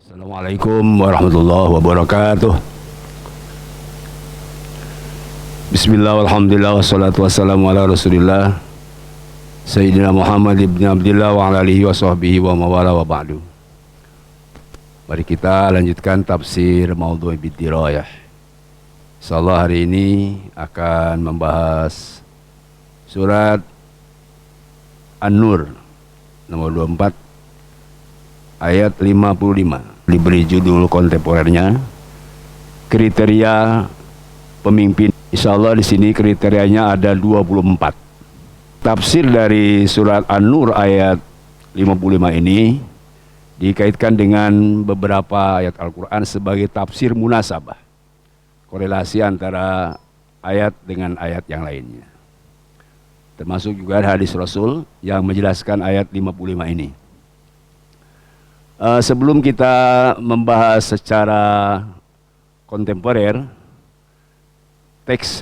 Assalamualaikum warahmatullahi wabarakatuh. Bismillah, alhamdulillah, wassalatu wassalamu ala rasulillah Sayyidina Muhammad ibn Abdillah wa ala alihi wa sahbihi wa mawala wa ba'du. Mari kita lanjutkan tafsir Maudhu' Biddirayah. Insyaallah hari ini akan membahas surat An-Nur nomor 24 ayat 55. Diberi judul kontemporernya kriteria pemimpin. Insyaallah di sini kriterianya ada 24. Tafsir dari surat An-Nur ayat 55 ini dikaitkan dengan beberapa ayat Al-Quran sebagai tafsir munasabah, korelasi antara ayat dengan ayat yang lainnya. Termasuk juga hadis Rasul yang menjelaskan ayat 55 ini. Sebelum kita membahas secara kontemporer, teks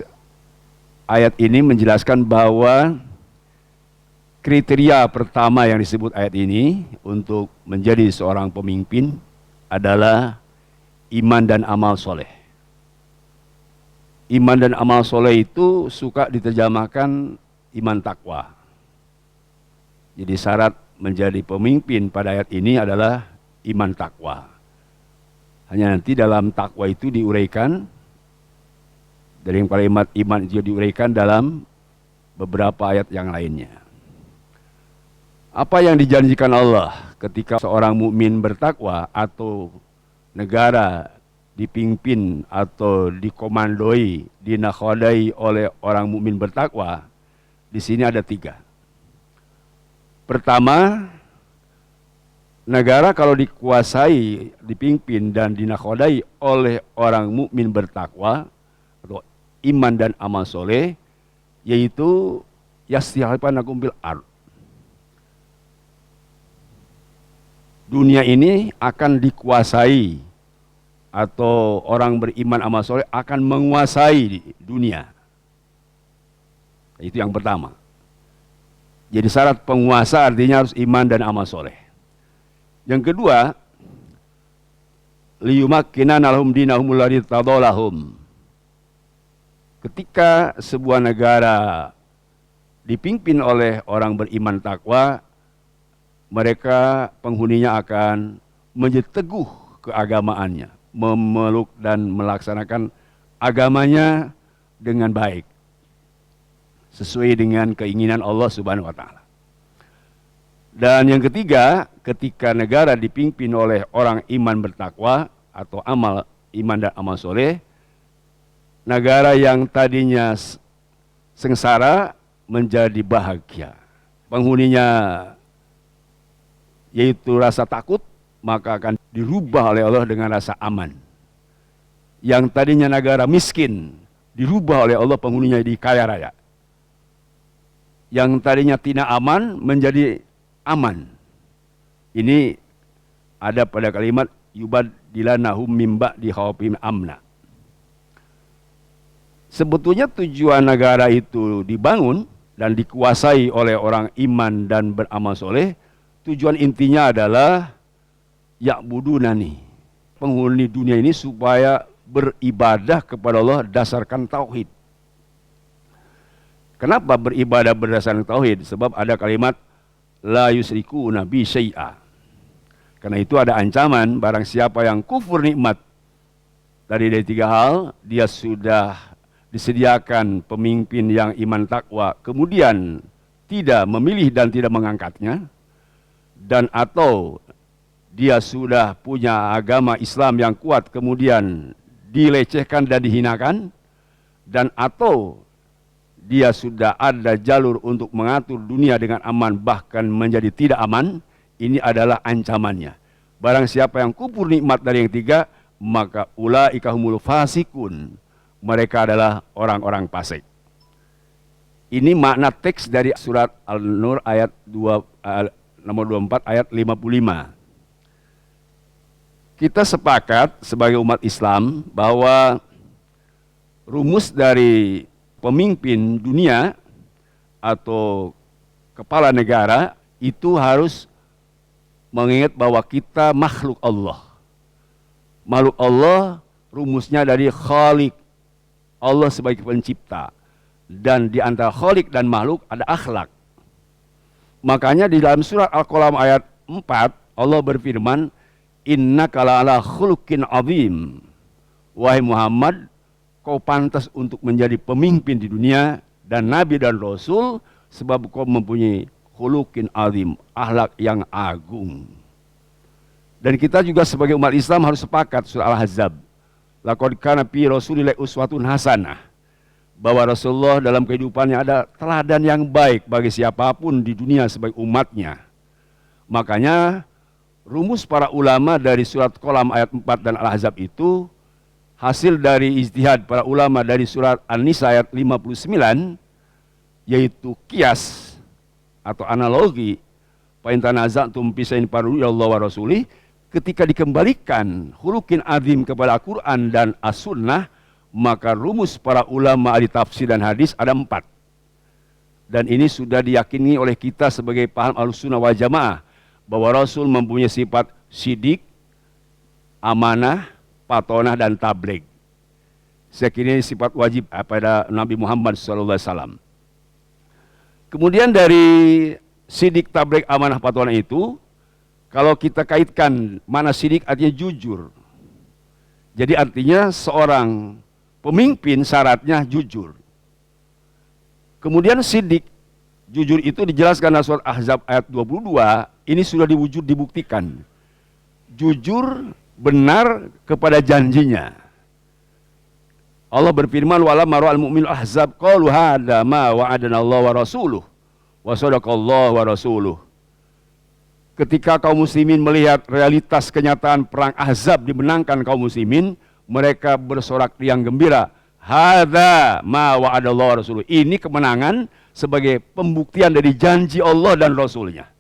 ayat ini menjelaskan bahwa kriteria pertama yang disebut ayat ini untuk menjadi seorang pemimpin adalah iman dan amal soleh. Iman dan amal soleh itu suka diterjemahkan iman takwa. Jadi syarat menjadi pemimpin pada ayat ini adalah iman takwa. Hanya nanti dalam takwa itu diuraikan, dari kalimat iman itu diuraikan dalam beberapa ayat yang lainnya. Apa yang dijanjikan Allah ketika seorang mukmin bertakwa atau negara dipimpin atau dikomandoi, dinakhodai oleh orang mukmin bertakwa, di sini ada 3. Pertama, negara kalau dikuasai, dipimpin dan dinakhodai oleh orang mukmin bertakwa atau iman dan amal soleh, yaitu yastihifanakum bil ard. Dunia ini akan dikuasai atau orang beriman amal soleh akan menguasai dunia. Itu yang pertama. Jadi syarat penguasa artinya harus iman dan amal soleh. Yang kedua, liyumakkinana lahum dinahumul ladzi tadallahum. Ketika sebuah negara dipimpin oleh orang beriman takwa, mereka penghuninya akan menjadi teguh keagamaannya, memeluk dan melaksanakan agamanya dengan baik, sesuai dengan keinginan Allah Subhanahu wa Ta'ala. Dan yang ketiga, ketika negara dipimpin oleh orang iman bertakwa atau iman dan amal soleh, negara yang tadinya sengsara menjadi bahagia. Penghuninya yaitu rasa takut, maka akan dirubah oleh Allah dengan rasa aman. Yang tadinya negara miskin, dirubah oleh Allah penghuninya di kaya raya. Yang tadinya tidak aman menjadi aman. Ini ada pada kalimat yubaddilanahum mim ba'di khaufihim amna. Sebetulnya tujuan negara itu dibangun dan dikuasai oleh orang iman dan beramal soleh, tujuan intinya adalah ya'budunani, penghuni dunia ini supaya beribadah kepada Allah dasarkan tauhid. Kenapa beribadah berdasarkan tauhid? Sebab ada kalimat la yusyrikuna bi syai'a. Karena itu ada ancaman barang siapa yang kufur nikmat dari 3 hal, dia sudah disediakan pemimpin yang iman takwa, kemudian tidak memilih dan tidak mengangkatnya, dan atau dia sudah punya agama Islam yang kuat kemudian dilecehkan dan dihinakan, dan atau dia sudah ada jalur untuk mengatur dunia dengan aman bahkan menjadi tidak aman. Ini adalah ancamannya. Barang siapa yang kufur nikmat dari yang 3, maka ulaika humul fasikun, mereka adalah orang-orang fasik. Ini makna teks dari surat Al-Nur ayat 2, nomor 24 ayat 55. Kita sepakat sebagai umat Islam bahwa rumus dari pemimpin dunia atau kepala negara itu harus mengingat bahwa kita makhluk Allah. Makhluk Allah rumusnya dari Khalik, Allah sebagai pencipta. Dan di antara Khalik dan makhluk ada akhlak. Makanya di dalam surat Al-Qalam ayat 4 Allah berfirman, innaka la'ala khuluqin azim. Wahai Muhammad, kau pantas untuk menjadi pemimpin di dunia dan nabi dan rasul sebab kau mempunyai khuluqin azim, akhlak yang agung. Dan kita juga sebagai umat Islam harus sepakat surah Al-Ahzab. Laqad kana fi Rasulillahi uswatun hasanah. Bahwa Rasulullah dalam kehidupannya ada teladan yang baik bagi siapapun di dunia sebagai umatnya. Makanya rumus para ulama dari surat Qalam ayat 4 dan Al-Ahzab itu hasil dari ijtihad para ulama dari surat An-Nisa ayat 59, yaitu kias atau analogi, fa in tanaza'tum fi shay'in farudduhu ila Allah wa rasulih. Ketika dikembalikan khuluqin azim kepada Al-Quran dan As-Sunnah, maka rumus para ulama ahli tafsir dan hadis ada 4. Dan ini sudah diyakini oleh kita sebagai paham Ahlussunnah wal Jamaah, bahwa Rasul mempunyai sifat sidik, amanah, patonah, dan tabligh. Saya kira ini sifat wajib pada Nabi Muhammad SAW. Kemudian dari sidik, tabligh, amanah, patonah itu, kalau kita kaitkan mana sidik artinya jujur. Jadi artinya seorang pemimpin syaratnya jujur. Kemudian sidik, jujur itu dijelaskan dalam surat Ahzab ayat 22, ini sudah dibuktikan. Jujur, benar kepada janjinya. Allah berfirman, walamma ra'al mu'minul ahzab qalu hadza ma wa'adana Allah wa rasuluh wa sadaqallahu wa rasuluh. Ketika kaum muslimin melihat realitas kenyataan perang Ahzab dimenangkan kaum muslimin, mereka bersorak riang gembira. Hadza ma wa'adallahu wa rasuluh. Ini kemenangan sebagai pembuktian dari janji Allah dan Rasulnya.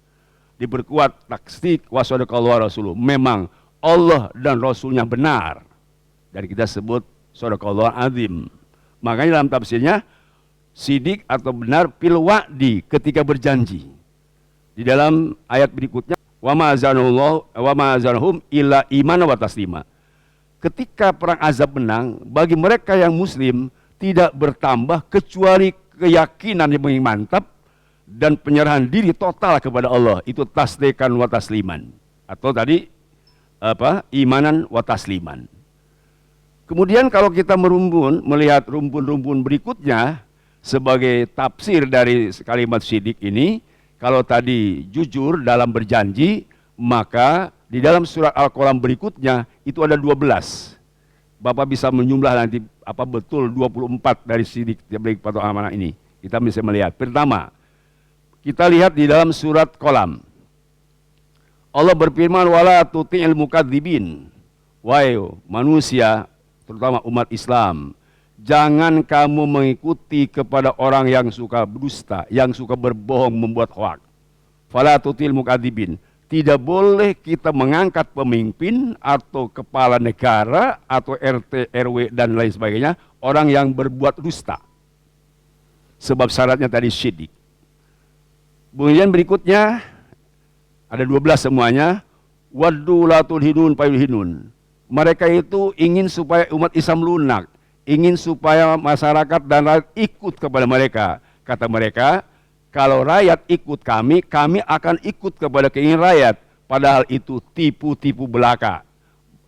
Diperkuat taksdik wa sadaqallahu wa rasuluh. Memang Allah dan Rasulnya benar. Dan kita sebut sadaqallahu azim. Makanya dalam tafsirnya, sidik atau benar fil wa'di, ketika berjanji. Di dalam ayat berikutnya, wa ma azanahum illa iman wa taslima. Ketika perang Ahzab menang, bagi mereka yang muslim tidak bertambah kecuali keyakinan yang mantap dan penyerahan diri total kepada Allah. Itu tasdiqan wa tasliman. Atau tadi imanan wa tasliman. Kemudian kalau kita melihat rumpun-rumpun berikutnya sebagai tafsir dari kalimat sidik ini, kalau tadi jujur dalam berjanji, maka di dalam surat Al-Qalam berikutnya itu ada 12. Bapak bisa menjumlah nanti apa betul 24 dari sidik tabligh atau amanah ini. Kita bisa melihat. Pertama, kita lihat di dalam surat Qalam. Allah berfirman, wala tuti'il mukadzibin. Wahai manusia, terutama umat Islam, jangan kamu mengikuti kepada orang yang suka berdusta, yang suka berbohong, membuat hoak. Fala tutil mukadzibin. Tidak boleh kita mengangkat pemimpin atau kepala negara atau RT, RW dan lain sebagainya, orang yang berbuat dusta. Sebab syaratnya tadi syidik. Kemudian berikutnya ada 12 semuanya. Waddu la tulhinun fayulhinun. Mereka itu ingin supaya umat Islam lunak, ingin supaya masyarakat dan rakyat ikut kepada mereka. Kata mereka, kalau rakyat ikut kami, kami akan ikut kepada keinginan rakyat. Padahal itu tipu-tipu belaka,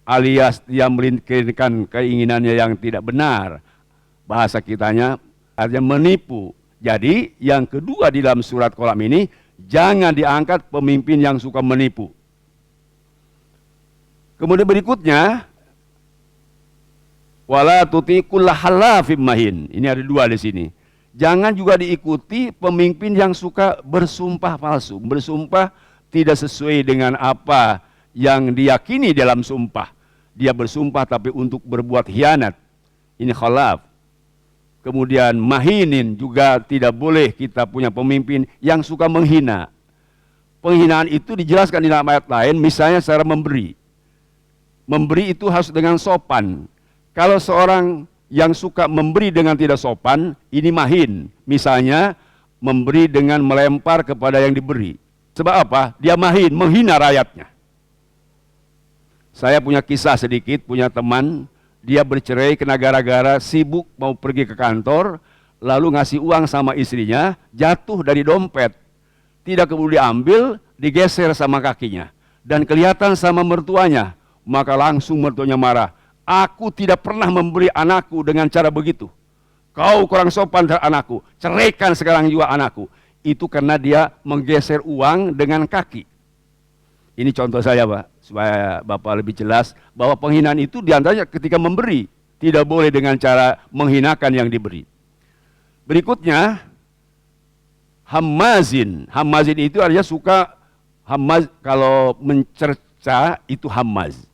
alias dia melintirkan keinginannya yang tidak benar. Bahasa kitanya artinya menipu. Jadi yang kedua di dalam surat Qalam ini, jangan diangkat pemimpin yang suka menipu. Kemudian berikutnya, wala tuti kulla halafim mahin. Ini ada 2 di sini. Jangan juga diikuti pemimpin yang suka bersumpah palsu, bersumpah tidak sesuai dengan apa yang diyakini dalam sumpah. Dia bersumpah tapi untuk berbuat khianat. Ini khalaf. Kemudian mahinin, juga tidak boleh kita punya pemimpin yang suka menghina. Penghinaan itu dijelaskan di dalam ayat lain, misalnya secara memberi. Memberi itu harus dengan sopan. Kalau seorang yang suka memberi dengan tidak sopan, ini mahin. Misalnya memberi dengan melempar kepada yang diberi. Sebab apa? Dia mahin, menghina rakyatnya. Saya punya kisah sedikit, punya teman, dia bercerai kena gara-gara sibuk mau pergi ke kantor, lalu ngasih uang sama istrinya, jatuh dari dompet. Tidak kemudian diambil, digeser sama kakinya. Dan kelihatan sama mertuanya, maka langsung mertuanya marah. Aku tidak pernah memberi anakku dengan cara begitu. Kau kurang sopan terhadap anakku, ceraikan sekarang juga anakku. Itu karena dia menggeser uang dengan kaki. Ini contoh saya, Pak, supaya Bapak lebih jelas bahwa penghinaan itu diantaranya ketika memberi. Tidak boleh dengan cara menghinakan yang diberi. Berikutnya, hammazin. Hammazin itu artinya suka, hammaz, kalau mencerca itu hammaz.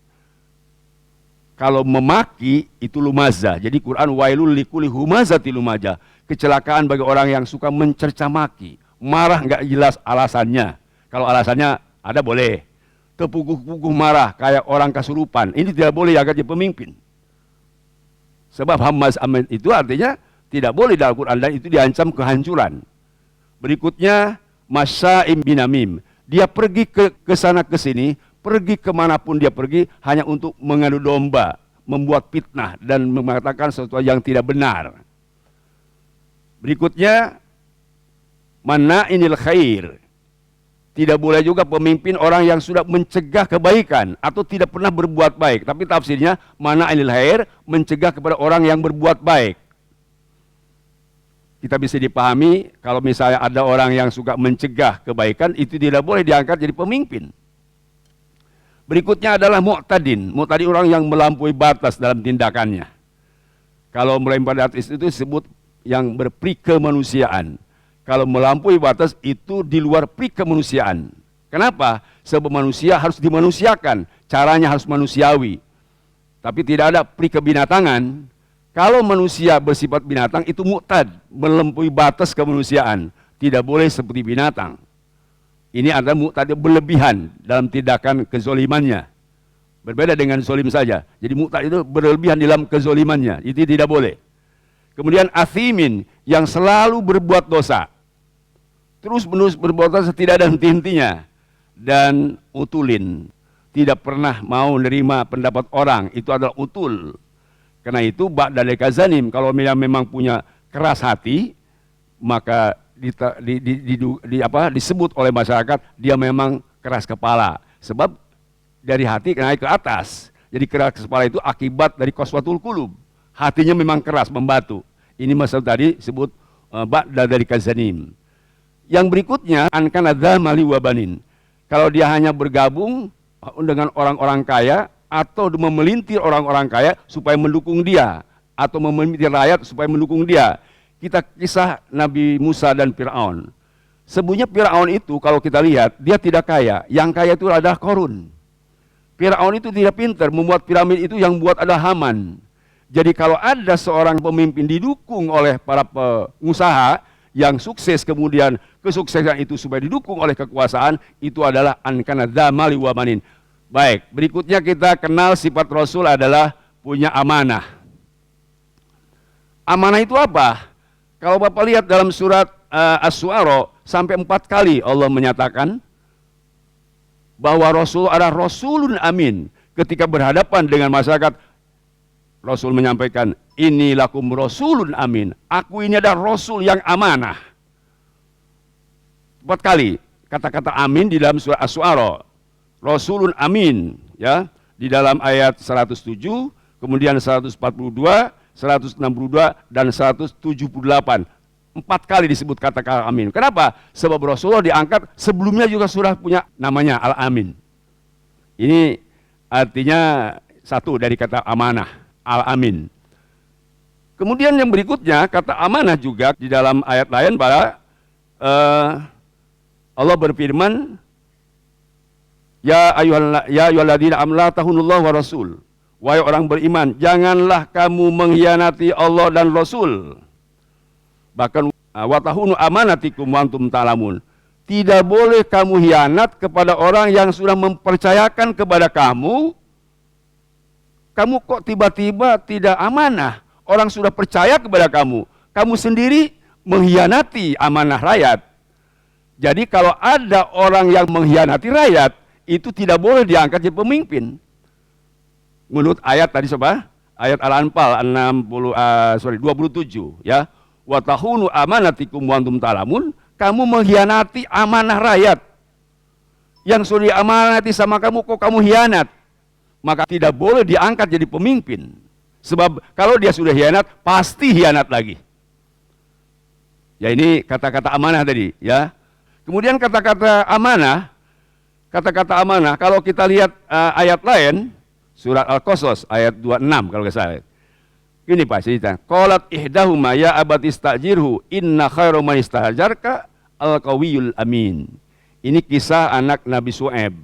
Kalau memaki itu lumaza. Jadi Quran wailul likuli humazati lumaza. Kecelakaan bagi orang yang suka mencerca maki. Marah nggak jelas alasannya. Kalau alasannya ada boleh. Terpuguh-puguh marah kayak orang kesurupan. Ini tidak boleh ya jadi pemimpin. Sebab hammaz amin itu artinya tidak boleh dalam Quran dan itu diancam kehancuran. Berikutnya masya'im binamim. Dia pergi ke sana ke sini, pergi kemanapun dia pergi hanya untuk mengadu domba, membuat fitnah dan mengatakan sesuatu yang tidak benar. Berikutnya mana'inil khair. Tidak boleh juga pemimpin orang yang sudah mencegah kebaikan atau tidak pernah berbuat baik. Tapi tafsirnya mana'inil khair, mencegah kepada orang yang berbuat baik. Kita bisa dipahami kalau misalnya ada orang yang suka mencegah kebaikan, itu tidak boleh diangkat jadi pemimpin. Berikutnya adalah mu'tadin. Mu'tadin orang yang melampaui batas dalam tindakannya. Kalau melampaui batas itu disebut yang berperi kemanusiaan. Kalau melampaui batas itu di luar peri kemanusiaan. Kenapa? Sebab manusia harus dimanusiakan. Caranya harus manusiawi. Tapi tidak ada peri kebinatangan. Kalau manusia bersifat binatang itu mu'tad. Melampaui batas kemanusiaan. Tidak boleh seperti binatang. Ini adalah mu'tad berlebihan dalam tindakan kezolimannya. Berbeda dengan zolim saja. Jadi mu'tad itu berlebihan dalam kezolimannya. Itu tidak boleh. Kemudian athimin yang selalu berbuat dosa. Terus menerus berbuat dosa tidak ada henti-hentinya. Dan utulin. Tidak pernah mau menerima pendapat orang. Itu adalah utul. Karena itu ba'dal kazanim. Kalau memang punya keras hati, maka disebut oleh masyarakat dia memang keras kepala. Sebab dari hati naik ke atas. Jadi keras kepala itu akibat dari qaswatul qulub. Hatinya memang keras, membatu. Ini masalah tadi sebut ba'da dari kazanim. Yang berikutnya ankana dzamali wa banin. Kalau dia hanya bergabung dengan orang-orang kaya atau memelintir orang-orang kaya supaya mendukung dia atau memelintir rakyat supaya mendukung dia. Kita kisah Nabi Musa dan Fir'aun. Sebenarnya Fir'aun itu kalau kita lihat dia tidak kaya. Yang kaya itu adalah Korun. Fir'aun itu tidak pintar, membuat piramid itu yang buat adalah Haman. Jadi kalau ada seorang pemimpin didukung oleh para pengusaha yang sukses, kemudian kesuksesan itu supaya didukung oleh kekuasaan, itu adalah ankana dzamali wa banin. Baik, berikutnya kita kenal sifat Rasul adalah punya amanah. Amanah itu apa? Kalau Bapak lihat dalam surat As-Su'ara sampai 4 kali Allah menyatakan bahwa Rasul adalah Rasulun Amin. Ketika berhadapan dengan masyarakat, Rasul menyampaikan, ini lakum Rasulun Amin. Aku ini adalah Rasul yang amanah. 4 kali kata-kata amin di dalam surah As-Su'ara. Rasulun Amin, ya, di dalam ayat 107, kemudian 142, 162 dan 178. 4 kali disebut kata-kata amin. Kenapa? Sebab Rasulullah diangkat sebelumnya juga sudah punya namanya Al-Amin. Ini artinya satu dari kata amanah, Al-Amin. Kemudian yang berikutnya kata amanah juga di dalam ayat lain pada Allah berfirman, Ya ayyuhalladzina amanu la tahunullah wa rasul. Wahai orang beriman, janganlah kamu mengkhianati Allah dan Rasul. Bahkan wa tahunu amanatikum wa antum ta'lamun. Tidak boleh kamu hianat kepada orang yang sudah mempercayakan kepada kamu. Kamu kok tiba-tiba tidak amanah? Orang sudah percaya kepada kamu. Kamu sendiri mengkhianati amanah rakyat. Jadi kalau ada orang yang mengkhianati rakyat, itu tidak boleh diangkat jadi pemimpin. menurut ayat tadi coba, ayat Al-Anfal 27 ya. Wa tahunu amanatikum wa antum ta'lamun, kamu mengkhianati amanah rakyat. Yang sudah diamanati sama kamu kok kamu hianat. Maka tidak boleh diangkat jadi pemimpin. Sebab kalau dia sudah hianat, pasti hianat lagi. Ya ini kata-kata amanah tadi ya. Kemudian kata-kata amanah, kalau kita lihat ayat lain, surat Al-Qasas ayat 26 kalau nggak salah. Ini Pak cerita. Qalat ihdahuma ya abati istajirhu inna khairu man istajarka al-qawiyul amin. Ini kisah anak Nabi Syuaib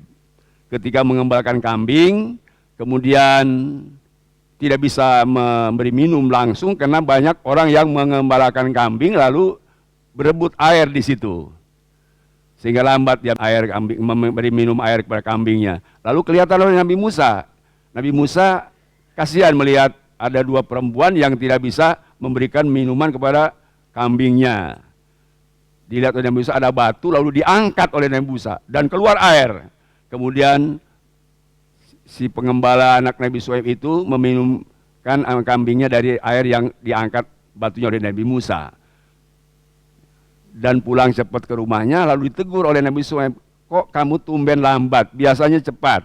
ketika mengembalakan kambing, kemudian tidak bisa memberi minum langsung karena banyak orang yang mengembalakan kambing lalu berebut air di situ. Sehingga lambat dia memberi minum air kepada kambingnya. Lalu kelihatan oleh Nabi Musa. Nabi Musa kasihan melihat ada dua perempuan yang tidak bisa memberikan minuman kepada kambingnya. Dilihat oleh Nabi Musa ada batu, lalu diangkat oleh Nabi Musa dan keluar air. Kemudian si pengembala anak Nabi Syuaib itu meminumkan kambingnya dari air yang diangkat batunya oleh Nabi Musa. Dan pulang cepat ke rumahnya, lalu ditegur oleh Nabi Syuaib, kok kamu tumben lambat, biasanya cepat.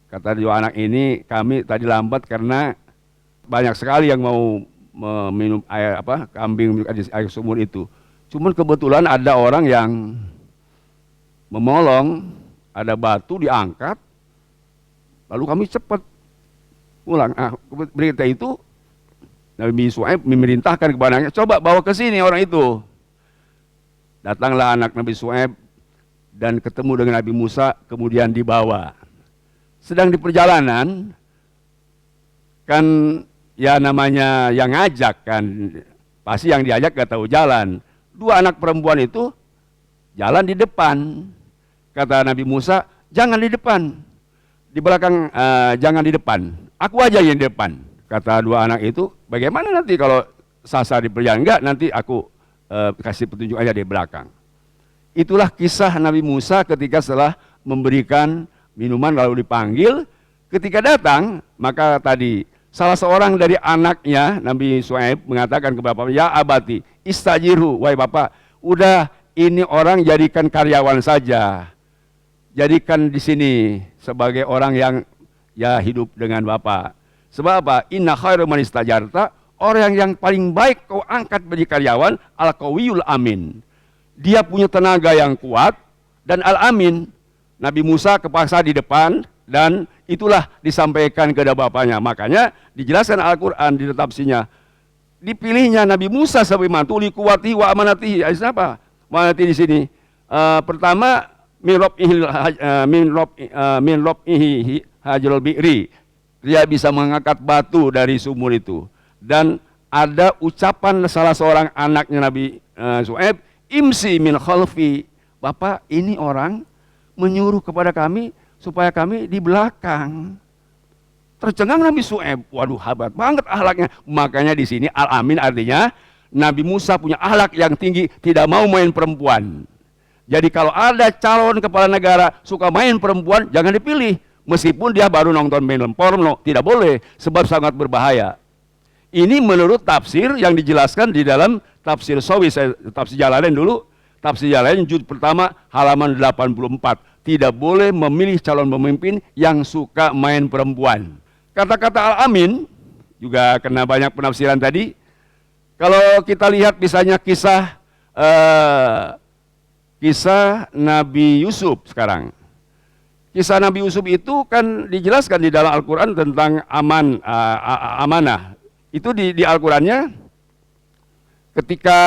Kata dua anak ini, kami tadi lambat karena banyak sekali yang mau meminum air kambing air sumur itu. Cuman kebetulan ada orang yang memolong, ada batu diangkat, lalu kami cepat pulang. Berita itu Nabi Syuaib memerintahkan kepadanya, coba bawa ke sini orang itu. Datanglah anak Nabi Syuaib dan ketemu dengan Nabi Musa, kemudian dibawa. Sedang di perjalanan, kan ya namanya yang ngajak kan, pasti yang diajak gak tahu jalan. Dua anak perempuan itu jalan di depan. Kata Nabi Musa, jangan di depan, di belakang, jangan di depan, aku aja yang di depan. Kata dua anak itu, bagaimana nanti kalau sasar di perjalanan? Enggak, nanti aku kasih petunjuk aja di belakang. Itulah kisah Nabi Musa ketika setelah memberikan minuman lalu dipanggil. Ketika datang, maka tadi salah seorang dari anaknya Nabi Syuaib mengatakan kepada bapaknya, ya abati istajirhu, wahai bapak, udah ini orang jadikan karyawan saja, jadikan di sini sebagai orang yang ya hidup dengan bapak. Sebab apa? Inna khairu man istajarta, orang yang paling baik kau angkat menjadi karyawan, al-qawiyul amin. Dia punya tenaga yang kuat dan al-amin. Nabi Musa kepaksa di depan dan itulah disampaikan kepada bapaknya. Makanya dijelaskan Al-Quran di tafsirnya. Dipilihnya Nabi Musa sebagai mantu likuwati wa amanatihi. Apa? Amanati di sini. Pertama min rob'ihi hajrul bi'ri. Dia bisa mengangkat batu dari sumur itu. Dan ada ucapan salah seorang anaknya Nabi Syuaib, imsi min khalfi. Bapak, ini orang menyuruh kepada kami supaya kami di belakang. Tercengang Nabi Syuaib, waduh hebat banget akhlaknya. Makanya di sini al-amin artinya Nabi Musa punya akhlak yang tinggi, tidak mau main perempuan. Jadi kalau ada calon kepala negara suka main perempuan, jangan dipilih. Meskipun dia baru nonton film porno, tidak boleh, sebab sangat berbahaya. Ini menurut tafsir yang dijelaskan di dalam tafsir Sawi, tafsir Jalalain dulu. Tafsir Jalalain juz pertama halaman 84. Tidak boleh memilih calon pemimpin yang suka main perempuan. Kata-kata al-amin juga kena banyak penafsiran tadi. Kalau kita lihat misalnya kisah Nabi Yusuf sekarang. Kisah Nabi Yusuf itu kan dijelaskan di dalam Al-Quran tentang amanah. Itu di Al-Qurannya ketika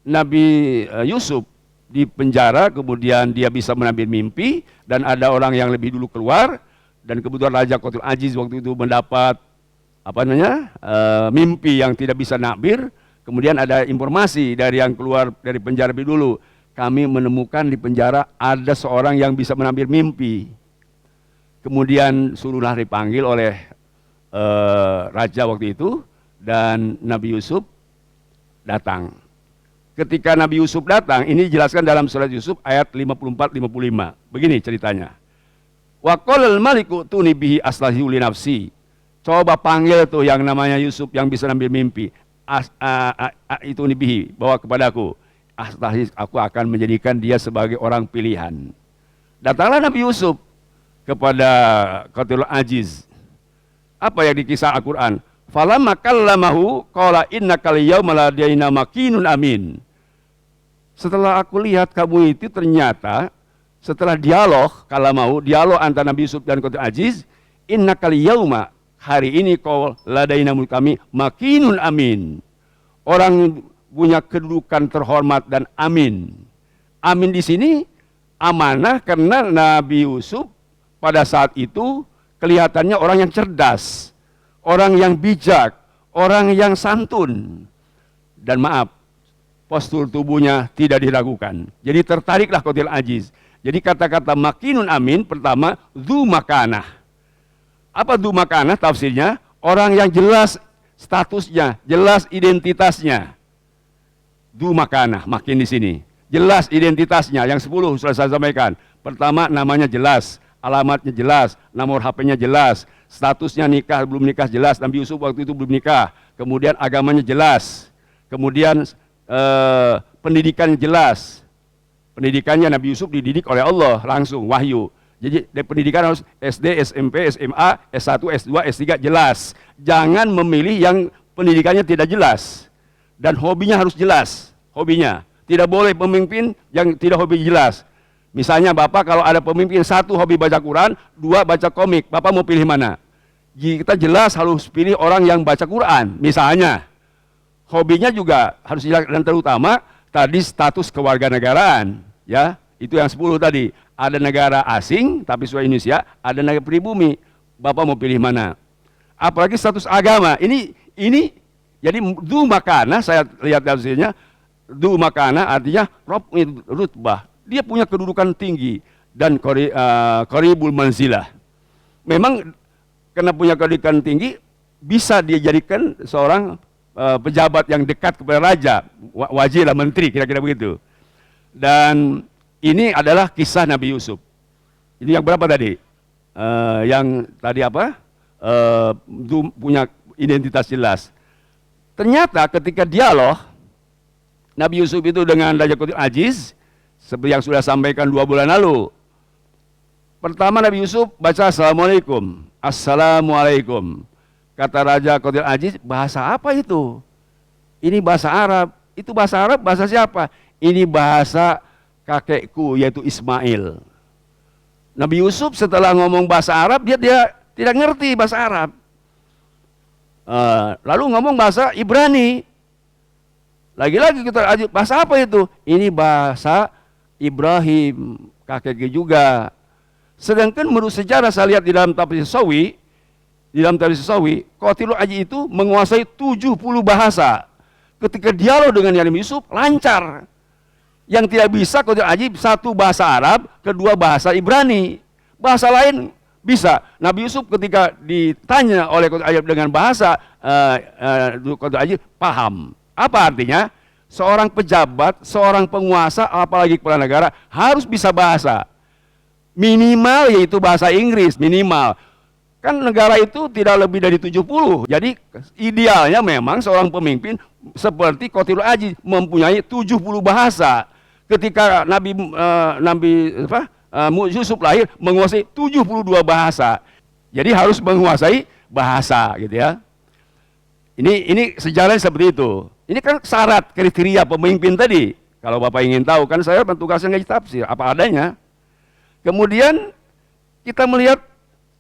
Nabi Yusuf di penjara, kemudian dia bisa mengambil mimpi dan ada orang yang lebih dulu keluar, dan kebetulan Raja Qatil Aziz waktu itu mendapat mimpi yang tidak bisa nakbir. Kemudian ada informasi dari yang keluar dari penjara lebih dulu, kami menemukan di penjara ada seorang yang bisa mengambil mimpi. Kemudian suruhlah dipanggil oleh raja waktu itu, dan Nabi Yusuf datang. Ketika Nabi Yusuf datang, ini dijelaskan dalam surat Yusuf ayat 54-55. Begini ceritanya. Wa qalal maliku tuni bihi aslahiu li nafsi. Coba panggil tuh yang namanya Yusuf yang bisa ambil mimpi. Itu nibihi, bawa kepadaku. Aku akan menjadikan dia sebagai orang pilihan. Datanglah Nabi Yusuf kepada Qatilul Aziz. Apa yang dikisah Al-Quran? Falamma kallamahu qala innakal yawma ladaina makinun amin. Setelah aku lihat kamu itu ternyata setelah dialog dialog antara Nabi Yusuf dan Qatilul Aziz, innakal yawma, hari ini kau ladaina kami makinun amin. Orang punya kedudukan terhormat dan amin. Amin di sini amanah karena Nabi Yusuf pada saat itu kelihatannya orang yang cerdas, orang yang bijak, orang yang santun. Dan maaf, postur tubuhnya tidak diragukan. Jadi tertariklah Qatilul Aziz. Jadi kata-kata makinun amin pertama dzu makanah. Apa dzu makanah tafsirnya? Orang yang jelas statusnya, jelas identitasnya. Dzu makanah, makin di sini. Jelas identitasnya, yang 10 sudah saya sampaikan. Pertama namanya jelas, alamatnya jelas, nomor HP-nya jelas, statusnya nikah, belum nikah jelas, Nabi Yusuf waktu itu belum nikah. Kemudian agamanya jelas. Kemudian pendidikannya jelas. Pendidikannya Nabi Yusuf dididik oleh Allah langsung, wahyu. Jadi pendidikan harus SD, SMP, SMA, S1, S2, S3 jelas. Jangan memilih yang pendidikannya tidak jelas. Dan hobinya harus jelas, hobinya. Tidak boleh pemimpin yang tidak hobi jelas. Misalnya Bapak kalau ada pemimpin 1 hobi baca Quran, 2 baca komik, Bapak mau pilih mana? Kita jelas harus pilih orang yang baca Quran. Misalnya, hobinya juga harus jelas dan terutama tadi status kewarganegaraan, ya. Itu yang 10 tadi. Ada negara asing, tapi sesuai Indonesia, ada negara pribumi. Bapak mau pilih mana? Apalagi status agama. Ini jadi dzu makanah, saya lihat tafsirnya, dzu makanah artinya rutbah. Dia punya kedudukan tinggi dan qaribul manzilah. Memang karena punya kedudukan tinggi, bisa dia jadikan seorang pejabat yang dekat kepada raja, wazir, menteri, kira-kira begitu. Dan ini adalah kisah Nabi Yusuf. Ini yang berapa tadi? Yang tadi apa? Punya identitas jelas. Ternyata ketika dialog Nabi Yusuf itu dengan Raja Qatilul Aziz, seperti yang sudah sampaikan 2 bulan lalu. Pertama Nabi Yusuf baca Assalamualaikum. Assalamualaikum. Kata Raja Qatilul Aziz, bahasa apa itu? Ini bahasa Arab. Itu bahasa Arab, bahasa siapa? Ini bahasa kakekku yaitu Ismail. Nabi Yusuf setelah ngomong bahasa Arab, dia tidak ngerti bahasa Arab. Lalu ngomong bahasa Ibrani. Lagi-lagi kita, bahasa apa itu? Ini bahasa Ibrahim, kakeknya juga. Sedangkan menurut sejarah saya lihat di dalam tafsir Sawi, Qatilul Aziz itu menguasai 70 bahasa. Ketika dialog dengan Nabi Yusuf, lancar. Yang tidak bisa Qatilul Aziz 1 bahasa Arab, 2 bahasa Ibrani. Bahasa lain bisa. Nabi Yusuf ketika ditanya oleh Qatilul Aziz dengan bahasa Qatilul Aziz paham. Apa artinya? Seorang pejabat, seorang penguasa, apalagi kepala negara harus bisa bahasa. Minimal yaitu bahasa Inggris, minimal. Kan negara itu tidak lebih dari 70. Jadi idealnya memang seorang pemimpin seperti Qatilul Aziz mempunyai 70 bahasa. Ketika Nabi Yusuf lahir menguasai 72 bahasa. Jadi harus menguasai bahasa gitu ya. Ini sejarahnya seperti itu. Ini kan syarat kriteria pemimpin tadi. Kalau Bapak ingin tahu kan saya bertugasnya ngaji tafsir apa adanya. Kemudian kita melihat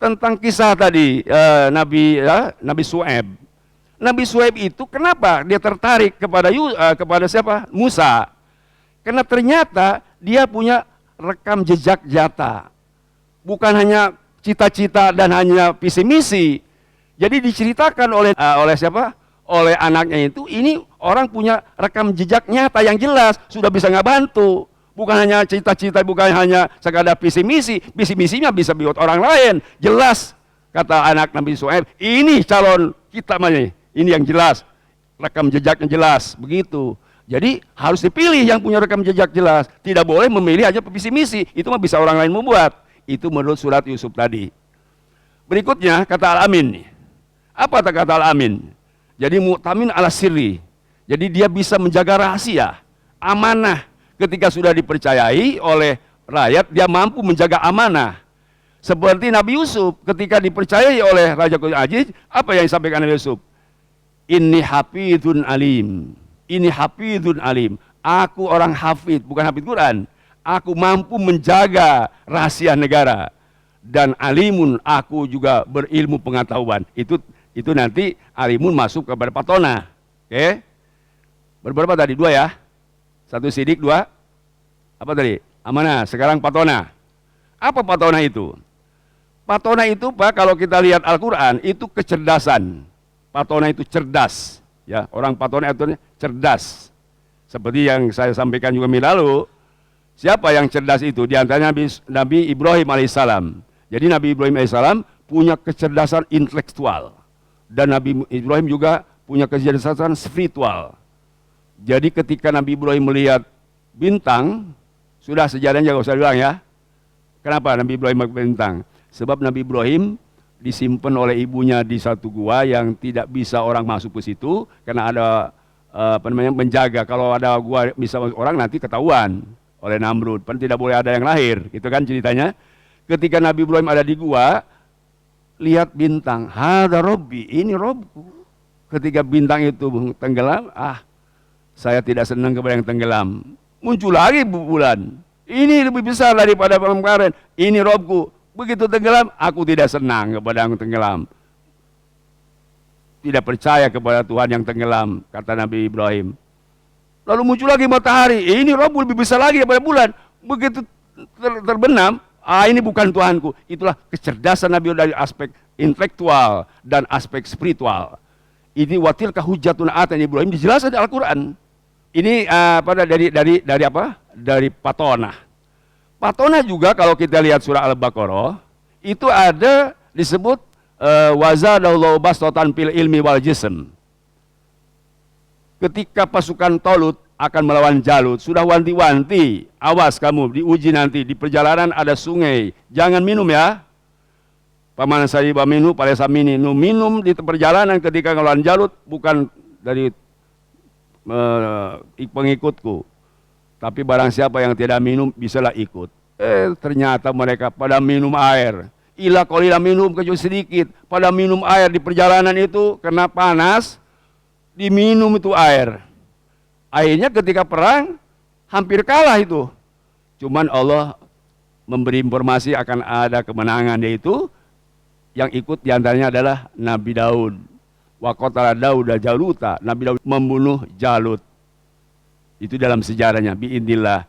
tentang kisah tadi Nabi Shu'aib. Nabi Shu'aib itu kenapa dia tertarik kepada siapa? Musa. Karena ternyata dia punya rekam jejak nyata. Bukan hanya cita-cita dan hanya visi misi. Jadi diceritakan oleh siapa? Oleh anaknya itu, ini orang punya rekam jejak nyata yang jelas, sudah bisa ngebantu. Bukan hanya cita-cita, bukan hanya sekadar visi misinya bisa buat orang lain. Jelas, kata anak Nabi Shu'aib, ini calon kita, ini yang jelas, rekam jejaknya jelas, begitu. Jadi harus dipilih yang punya rekam jejak jelas. Tidak boleh memilih aja visi misi, itu mah bisa orang lain membuat. Itu menurut surat Yusuf tadi. Berikutnya kata Al-Amin. Apa kata Al-Amin? Jadi mu'tamin ala sirri. Jadi dia bisa menjaga rahasia, amanah. Ketika sudah dipercayai oleh rakyat, dia mampu menjaga amanah. Seperti Nabi Yusuf ketika dipercayai oleh Raja Aziz, apa yang disampaikan Nabi Yusuf? Inni hafidhun alim. Ini hafidhun alim. Aku orang hafid, bukan hafid Quran. Aku mampu menjaga rahasia negara. Dan alimun, aku juga berilmu pengetahuan. Itu nanti alimun masuk kepada patona. Oke? Berberapa tadi? 2 ya? 1 sidik, 2. Apa tadi? Amanah. Sekarang patona. Apa patona itu? Patona itu Pak, kalau kita lihat Al-Quran, itu kecerdasan. Patona itu cerdas. Ya, orang patona itu cerdas. Seperti yang saya sampaikan juga minggu lalu, siapa yang cerdas itu? Di antaranya Nabi Ibrahim alaihissalam. Jadi Nabi Ibrahim alaihissalam punya kecerdasan intelektual. Dan Nabi Ibrahim juga punya kecerdasan spiritual. Jadi ketika Nabi Ibrahim melihat bintang, sudah sejarahnya gak usah bilang ya. Kenapa Nabi Ibrahim melihat bintang? Sebab Nabi Ibrahim disimpan oleh ibunya di satu gua yang tidak bisa orang masuk ke situ karena ada menjaga. Kalau ada gua bisa masuk orang nanti ketahuan oleh Namrud. Tidak boleh ada yang lahir, gitu kan ceritanya. Ketika Nabi Ibrahim ada di gua, lihat bintang, hada Robbi, ini Robku. Ketika bintang itu tenggelam, saya tidak senang kepada yang tenggelam. Muncul lagi bulan, ini lebih besar daripada kemarin, ini Robku. Begitu tenggelam, aku tidak senang kepada yang tenggelam. Tidak percaya kepada Tuhan yang tenggelam, kata Nabi Ibrahim. Lalu muncul lagi matahari, ini Rob lebih besar lagi daripada bulan. Begitu terbenam, ini bukan Tuhanku. Itulah kecerdasan Nabi dari aspek intelektual dan aspek spiritual. Ini watilka hujjatun atana Ibrahim dijelaskan di Al-Quran. Ini dari apa? Dari patona. Patona juga kalau kita lihat surah Al-Baqarah, itu ada disebut wazadallahu bastatan fil ilmi wal jism. Ketika pasukan Talut akan melawan Jalut, sudah wanti-wanti, awas kamu diuji nanti di perjalanan ada sungai, jangan minum ya. Paman saya minum, pada samini minum di perjalanan ketika melawan Jalut bukan dari pengikutku. Tapi barang siapa yang tidak minum, bisalah ikut. Ternyata mereka pada minum air. Ila qalila minum kecuali sedikit. Pada minum air di perjalanan itu, kena panas, diminum itu air. Akhirnya ketika perang, hampir kalah itu. Cuman Allah memberi informasi akan ada kemenangan, yaitu yang ikut diantaranya adalah Nabi Daud. Wa qatala Dauda Jaluta. Nabi Daud membunuh Jalut. Itu dalam sejarahnya, biidnillah.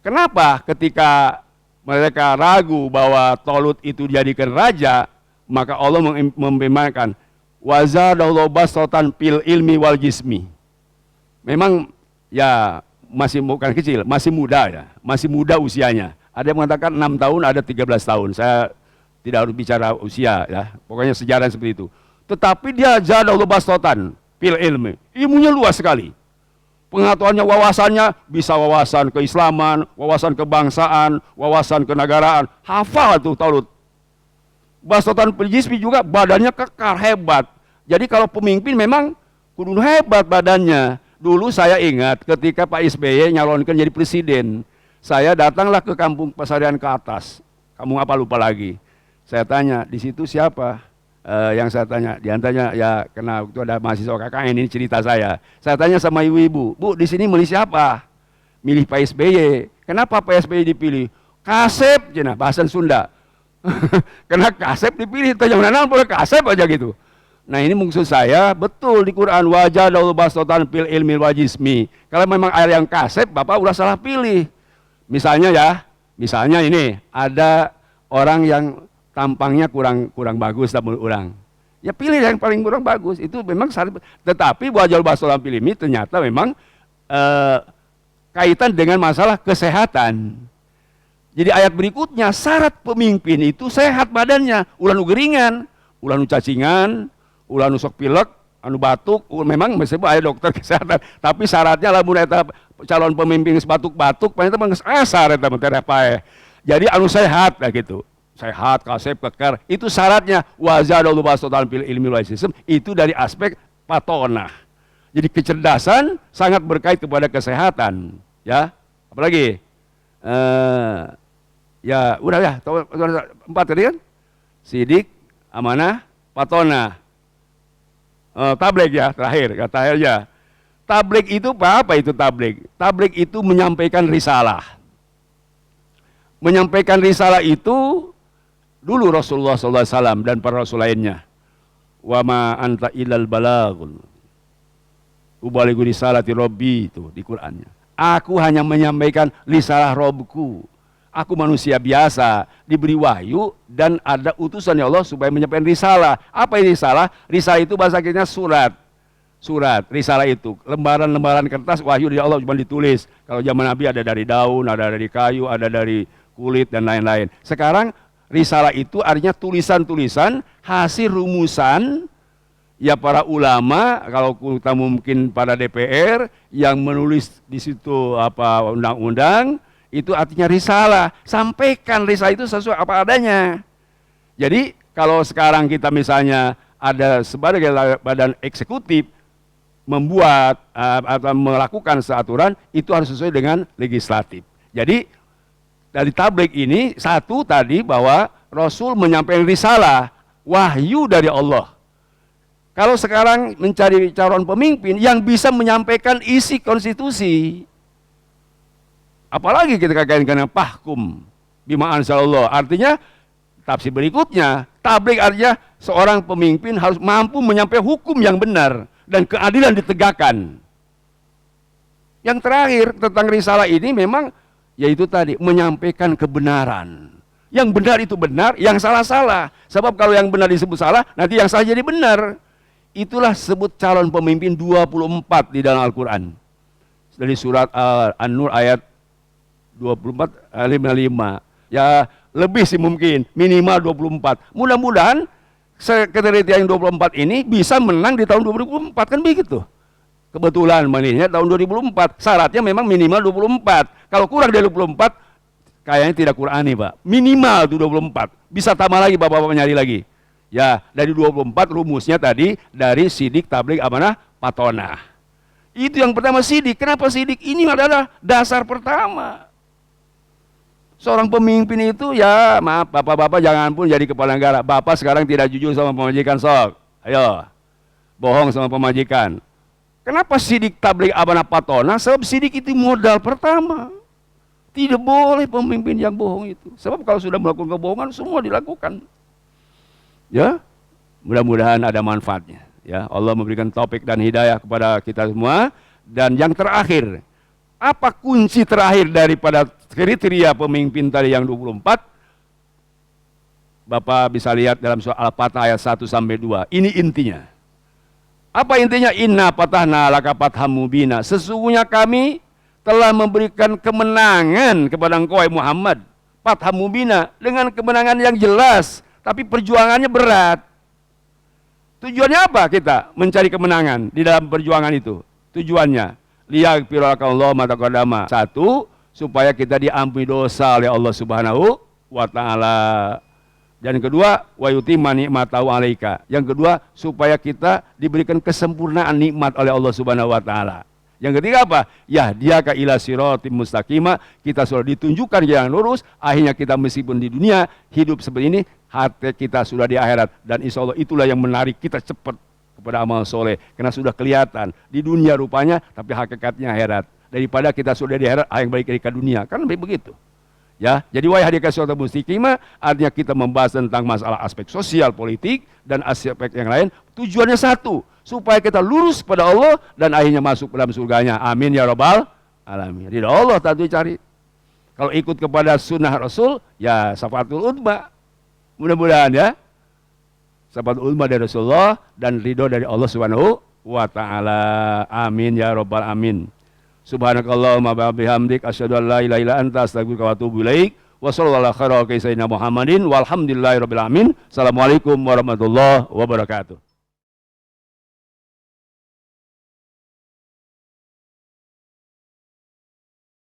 Kenapa ketika mereka ragu bahwa Talut itu dijadikan raja, maka Allah memfirmankan, wazadallahu bastatan fil ilmi wal jismi. Memang ya masih bukan kecil, masih muda ya, masih muda usianya. Ada yang mengatakan 6 tahun, ada 13 tahun. Saya tidak harus bicara usia ya, pokoknya sejarah seperti itu. Tetapi dia zadallahu bastatan fil ilmi. Ilmunya luas sekali. Pengetahuannya, wawasannya, bisa wawasan keislaman, wawasan kebangsaan, wawasan kenegaraan. Hafal tuh Talut. Bastatan fil jismi juga badannya kekar, hebat. Jadi kalau pemimpin memang kudu hebat badannya. Dulu saya ingat ketika Pak SBY nyalonkan jadi presiden, saya datanglah ke kampung Pasarian ke atas. Kamu apa lupa lagi? Saya tanya, di situ siapa? Yang saya tanya, diantaranya ya karena waktu ada mahasiswa KKN, ini cerita saya. Saya tanya sama ibu-ibu, Bu di sini milih siapa? Milih Pak SBY. Kenapa Pak SBY dipilih? Kasep, cina bahasa Sunda. Karena Kasep dipilih, tanya mana boleh Kasep aja gitu. Nah ini maksud saya, betul di Quran wajadallahu bastatan fil ilmi wal jismi. Kalau memang air yang Kasep, Bapak udah salah pilih. Misalnya ini ada orang yang tampangnya kurang bagus sama orang. Ya pilih yang paling kurang bagus. Itu memang syariat. Tetapi wajal basolam pilimi ternyata memang kaitan dengan masalah kesehatan. Jadi ayat berikutnya syarat pemimpin itu sehat badannya. Ulah nu geringan, ulah nu cacingan, ulah nu sok pilek, anu batuk. Memang meskipun ada dokter kesehatan. Tapi syaratnya lamun eta calon pemimpin batuk-batuk, panjang geus asar eta mah teh pae. Jadi anu sehat lah gitu. Sehat, kasep, kekar. Itu syaratnya wazadallahu bastatan fil ilmi wal sistem. Itu dari aspek patonah. Jadi kecerdasan sangat berkait kepada kesehatan, ya. Apalagi ya udah ya, 4 tadi kan? Sidik, amanah, patonah. Tabligh ya, terakhir ya. Tabligh itu apa itu tabligh? Tabligh itu menyampaikan risalah. Menyampaikan risalah itu dulu Rasulullah SAW dan para rasul lainnya. Wa ma anta ilal balaghun. Ubalighu risalati Rabbi, itu di Qur'annya. Aku hanya menyampaikan risalah Robku. Aku manusia biasa, diberi wahyu dan ada utusan ya Allah supaya menyampaikan risalah. Apa ini risalah? Risalah itu bahasa kita surat. Surat, risalah itu lembaran-lembaran kertas wahyu dari Allah cuma ditulis. Kalau zaman Nabi ada dari daun, ada dari kayu, ada dari kulit dan lain-lain. Sekarang risalah itu artinya tulisan-tulisan hasil rumusan ya para ulama, kalau kita mungkin para DPR yang menulis di situ apa undang-undang, itu artinya risalah. Sampaikan risalah itu sesuai apa adanya. Jadi kalau sekarang kita misalnya ada sebagai badan eksekutif membuat atau melakukan seaturan, itu harus sesuai dengan legislatif. Jadi dari tabligh ini satu tadi bahwa Rasul menyampaikan risalah, wahyu dari Allah. Kalau sekarang mencari calon pemimpin yang bisa menyampaikan isi konstitusi, apalagi kita kaitkan dengan pahkum bima anzalallah, artinya tafsir berikutnya, tabligh artinya seorang pemimpin harus mampu menyampaikan hukum yang benar dan keadilan ditegakkan. Yang terakhir tentang risalah ini memang yaitu tadi menyampaikan kebenaran. Yang benar itu benar, yang salah salah. Sebab kalau yang benar disebut salah, nanti yang salah jadi benar. Itulah sebut calon pemimpin 24 di dalam Al-Quran. Dari surat An-Nur ayat 24, 55. Ya lebih sih mungkin, minimal 24. Mudah-mudahan kriteria yang 24 ini bisa menang di tahun 2024, kan begitu. Kebetulan manihnya tahun 2024, syaratnya memang minimal 24. Kalau kurang dari 24, kayaknya tidak Qur'ani, Pak. Minimal itu 24. Bisa tambah lagi, Bapak-bapak nyari lagi. Ya, dari 24 rumusnya tadi dari sidik, tabligh, amanah, patonah. Itu yang pertama sidik. Kenapa sidik? Ini adalah dasar pertama. Seorang pemimpin itu ya maaf bapak-bapak jangan pun jadi kepala negara. Bapak sekarang tidak jujur sama pemajikan sok. Ayo, bohong sama pemajikan. Kenapa sidik, tabligh, amanah, patonah? Sebab sidik itu modal pertama. Tidak boleh pemimpin yang bohong itu. Sebab kalau sudah melakukan kebohongan semua dilakukan. Ya, mudah-mudahan ada manfaatnya. Ya, Allah memberikan taufik dan hidayah kepada kita semua. Dan yang terakhir, apa kunci terakhir daripada kriteria pemimpin tadi yang 24? Bapak bisa lihat dalam surah Al-Fatah ayat 1 sampai 2. Ini intinya. Apa intinya? Inna patahna laka fatham mubina. Sesungguhnya kami telah memberikan kemenangan kepada engkau Muhammad. Fatham mubina, dengan kemenangan yang jelas. Tapi perjuangannya berat. Tujuannya apa kita mencari kemenangan di dalam perjuangan itu? Tujuannya, liyaghfiralakallahu ma taqaddama. Satu, supaya kita diampuni dosa oleh Allah Subhanahu wa taala. Dan kedua, wa yutimma ni'matahu 'alaika. Yang kedua, supaya kita diberikan kesempurnaan nikmat oleh Allah Subhanahu wa taala. Yang ketiga apa? Yahdiyaka ila siratim mustaqimah. Kita sudah ditunjukkan jalan lurus. Akhirnya kita meskipun di dunia hidup seperti ini, hati kita sudah di akhirat. Dan insya Allah itulah yang menarik kita cepat kepada amal soleh. Karena sudah kelihatan di dunia rupanya, tapi hakikatnya akhirat. Daripada kita sudah di akhirat, yang baik dari dunia. Kan lebih begitu. Ya, jadi wa yahdiyaka siratal mustaqimah artinya kita membahas tentang masalah aspek sosial, politik dan aspek yang lain. Tujuannya satu, supaya kita lurus pada Allah dan akhirnya masuk ke dalam surganya. Amin ya rabbal alamin. Ridha Allah tadi cari. Kalau ikut kepada sunnah Rasul, ya syafaatul udma. Mudah-mudahan ya. Syafaatul udma dari Rasulullah dan ridho dari Allah Subhanahu wa taala. Amin ya rabbal alamin. Subhanakallahumma wa bihamdik asyhadu an la ilaha illa anta astaghfiruka wa atubu ilaik. Wa sallallahu khairan wa sayyidina Muhammadin walhamdulillahirabbil alamin. Assalamualaikum warahmatullahi wabarakatuh.